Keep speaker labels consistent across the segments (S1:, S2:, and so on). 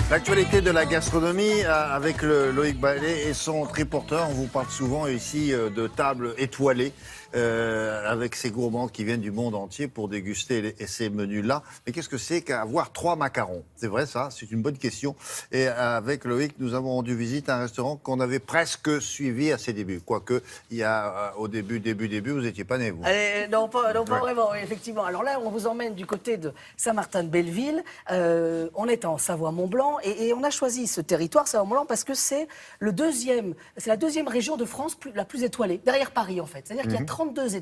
S1: L'actualité de la gastronomie avec Loïc Ballet et son triporteur. On vous parle souvent ici de tables étoilées avec ces gourmands qui viennent du monde entier pour déguster ces menus-là. Mais qu'est-ce que c'est qu'avoir 3 macarons? C'est vrai ça, c'est une bonne question. Et avec Loïc, nous avons rendu visite à un restaurant qu'on avait presque suivi à ses débuts. Quoique, il y a au début, vous n'étiez pas né, vous.
S2: Non, pas vraiment, oui, effectivement. Alors là, on vous emmène du côté de Saint-Martin-de-Belleville. On est en Savoie-Mont-Blanc et on a choisi ce territoire, Savoie-Mont-Blanc, parce que c'est la deuxième région de France la plus étoilée, derrière Paris en fait. C'est-à-dire qu'il y a 32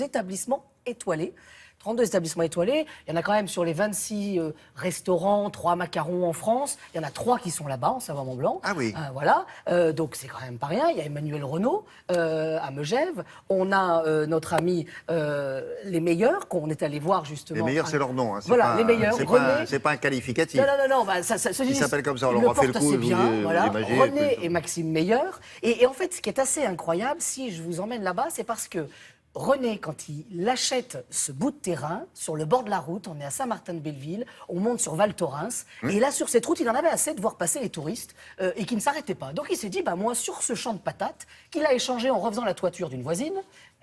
S2: établissements étoilés. 32 établissements étoilés. Il y en a quand même sur les 26 restaurants, 3 macarons en France. Il y en a 3 qui sont là-bas, en Savoie-Mont-Blanc.
S1: Ah oui.
S2: Voilà. Donc c'est quand même pas rien. Il y a Emmanuel Renault à Megève. On a notre ami Les Meilleurs, qu'on est allé voir justement.
S1: Les Meilleurs, c'est leur nom. Hein.
S2: Voilà,
S1: pas,
S2: Les Meilleurs.
S1: C'est pas un qualificatif.
S2: Non. Bah,
S1: Ils s'appellent comme ça, on
S2: leur
S1: leur a fait le coup.
S2: assez bien, voilà.
S1: L'imaginer,
S2: René et Maxime Meilleur. Et en fait, ce qui est assez incroyable, si je vous emmène là-bas, c'est parce que René, quand il achète ce bout de terrain, sur le bord de la route, on est à Saint-Martin-de-Belleville, on monte sur Val Thorens, et là, sur cette route, il en avait assez de voir passer les touristes et qui ne s'arrêtaient pas. Donc il s'est dit, bah, moi, sur ce champ de patates, qu'il a échangé en refaisant la toiture d'une voisine,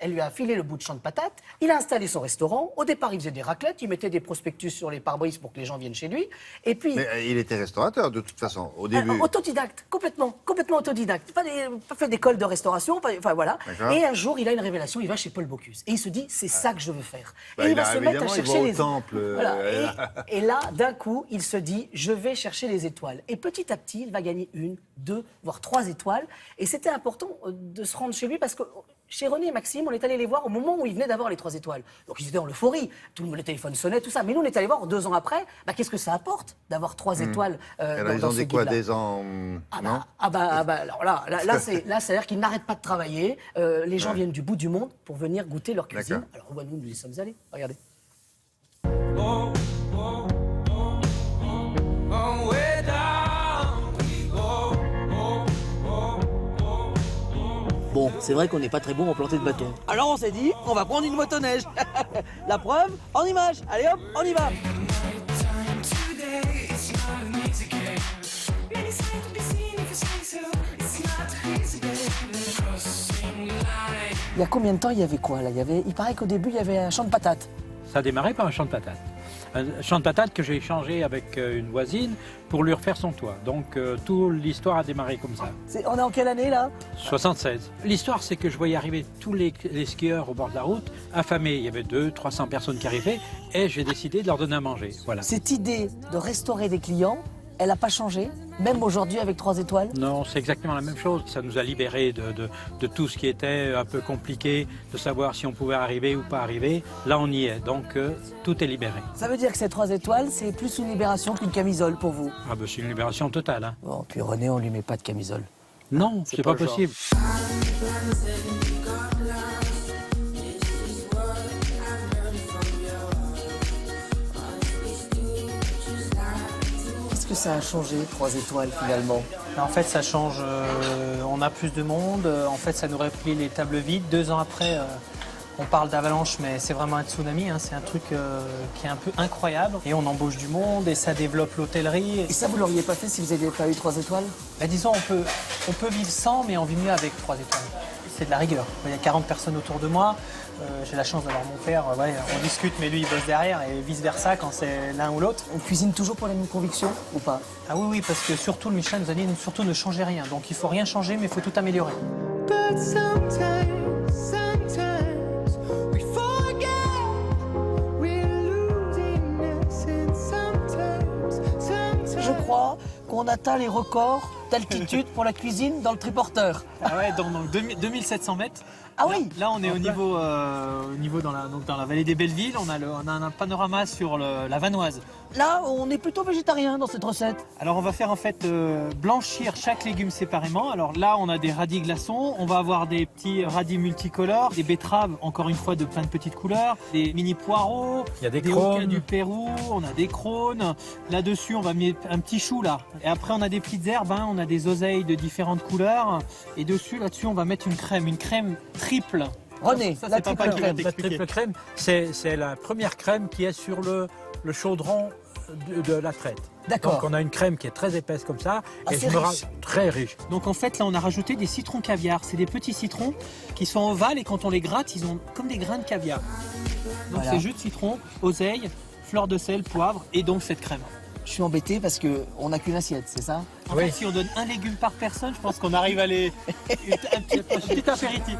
S2: elle lui a filé le bout de champ de patates, il a installé son restaurant, au départ, il faisait des raclettes, il mettait des prospectus sur les pare-brises pour que les gens viennent chez lui, et puis...
S1: Mais il était restaurateur, de toute façon, au début.
S2: Autodidacte, complètement autodidacte. Pas fait d'école de restauration, enfin voilà. Et un jour, il a une révélation, il va chez Paul Bocuse. Et il se dit, c'est ça que je veux faire.
S1: Bah,
S2: et il va se mettre à chercher les
S1: temple.
S2: Voilà. Et là, d'un coup, il se dit, je vais chercher les étoiles. Et petit à petit, il va gagner 1, 2, voire 3 étoiles. Et c'était important de se rendre chez lui parce que chez René et Maxime, on est allé les voir au moment où ils venaient d'avoir les 3 étoiles. Donc ils étaient en euphorie. Tout le monde, les téléphones sonnaient, tout ça. Mais nous, on est allé voir 2 ans après. Bah, qu'est-ce que ça apporte d'avoir 3 étoiles
S1: Ils
S2: dans
S1: ont
S2: ce
S1: dit quoi,
S2: guide-là.
S1: des ans non
S2: Alors là, c'est-à-dire qu'ils n'arrêtent pas de travailler. Les gens viennent du bout du monde pour venir goûter leur cuisine. Alors nous y sommes allés. Regardez. Bon, c'est vrai qu'on n'est pas très bon en planter de bâtons. Alors on s'est dit, on va prendre une motoneige. La preuve, en image. Allez hop, on y va. Il y a combien de temps il y avait quoi là? Il paraît qu'au début il y avait un champ de patates.
S3: Ça a démarré par un champ de patates. Un champ de patates que j'ai échangé avec une voisine pour lui refaire son toit. Donc toute l'histoire a démarré comme ça.
S2: On est en quelle année là?
S3: 76. L'histoire, c'est que je voyais arriver tous les skieurs au bord de la route, affamés. Il y avait 200-300 personnes qui arrivaient et j'ai décidé de leur donner à manger. Voilà.
S2: Cette idée de restaurer des clients, elle n'a pas changé, même aujourd'hui avec 3 étoiles?
S3: Non, c'est exactement la même chose. Ça nous a libérés de tout ce qui était un peu compliqué, de savoir si on pouvait arriver ou pas arriver. Là, on y est, donc tout est libéré.
S2: Ça veut dire que ces 3 étoiles, c'est plus une libération qu'une camisole pour vous?
S3: Ah ben, c'est une libération totale. Hein.
S2: Bon, puis René, on lui met pas de camisole.
S3: Non, c'est pas possible.
S2: Qu'est-ce que ça a changé, 3 étoiles finalement?
S4: En fait, ça change, on a plus de monde, en fait, ça nous remplit les tables vides. 2 ans après, on parle d'avalanche, mais c'est vraiment un tsunami, hein. C'est un truc qui est un peu incroyable. Et on embauche du monde et ça développe l'hôtellerie.
S2: Et ça, vous l'auriez pas fait si vous n'aviez pas eu 3 étoiles?
S4: Bah, disons, on peut vivre sans, mais on vit mieux avec 3 étoiles. C'est de la rigueur. Il y a 40 personnes autour de moi. J'ai la chance d'avoir mon père. On discute, mais lui, il bosse derrière et vice-versa quand c'est l'un ou l'autre.
S2: On cuisine toujours pour les mêmes convictions ou pas?
S4: Ah oui, parce que surtout, le Michelin nous a dit surtout ne changez rien. Donc il faut rien changer, mais il faut tout améliorer.
S2: Je crois qu'on atteint les records d'altitude pour la cuisine dans le triporteur.
S4: Ah ouais, donc 2700 mètres.
S2: Ah oui.
S4: Là, on est au niveau dans la vallée des Bellevilles. On a un panorama sur la Vanoise.
S2: Là, on est plutôt végétarien dans cette recette.
S4: Alors, on va faire en fait blanchir chaque légume séparément. Alors là, on a des radis glaçons. On va avoir des petits radis multicolores, des betteraves, encore une fois, de plein de petites couleurs, des mini poireaux,
S3: Il y a des
S4: hoquets
S3: crônes.
S4: du Pérou, on a des crônes. Là-dessus, on va mettre un petit chou là. Et après, on a des petites herbes, hein. On a des oseilles de différentes couleurs. Et là-dessus, on va mettre une crème triple.
S2: René,
S4: Ça,
S2: la
S4: c'est papa
S2: triple
S4: qui va
S2: crème.
S3: La triple crème, c'est la première crème qui est sur le chaudron de la traite.
S2: D'accord.
S3: Donc on a une crème qui est très épaisse comme ça.
S2: Ah,
S3: et
S2: c'est riche.
S3: très riche.
S4: Donc en fait là on a rajouté des citrons caviar. C'est des petits citrons qui sont ovales et quand on les gratte ils ont comme des grains de caviar. Donc
S2: Voilà.
S4: c'est jus de citron, oseille, fleur de sel, poivre et donc cette crème.
S2: Je suis embêté parce qu'on n'a qu'une assiette, c'est ça?
S4: En fait si on donne un légume par personne, je pense qu'on arrive à les... un petit apéritif.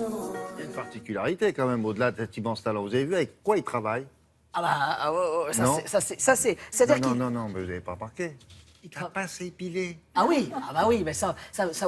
S1: Il y a une particularité quand même, au-delà de cet immense talent. Vous avez vu avec quoi il travaille?
S2: Ah bah,
S1: Non.
S2: ça c'est... C'est-à-dire
S1: Non,
S2: qu'il...
S1: non, non, mais vous n'avez pas remarqué.
S2: il
S1: La
S2: tra-
S1: pince à épiler.
S2: Ah oui, mais ça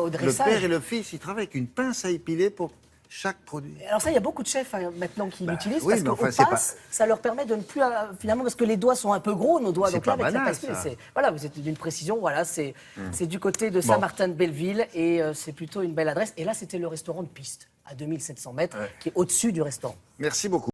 S2: au
S1: Le
S2: dressage.
S1: père et le fils, ils travaillent avec une pince à épiler pour chaque produit.
S2: Alors ça, il y a beaucoup de chefs maintenant qui l'utilisent
S1: oui,
S2: parce
S1: mais
S2: qu'au
S1: enfin, c'est
S2: passe, ça leur permet de ne plus finalement parce que les doigts sont un peu gros, nos doigts.
S1: C'est
S2: Donc là,
S1: pas
S2: avec la
S1: banal,
S2: pince,
S1: ça.
S2: voilà, vous êtes d'une précision. Voilà, c'est du côté de Saint-Martin-de-Belleville et c'est plutôt une belle adresse. Et là, c'était le restaurant de piste à 2700 mètres qui est au-dessus du restaurant.
S1: Merci beaucoup.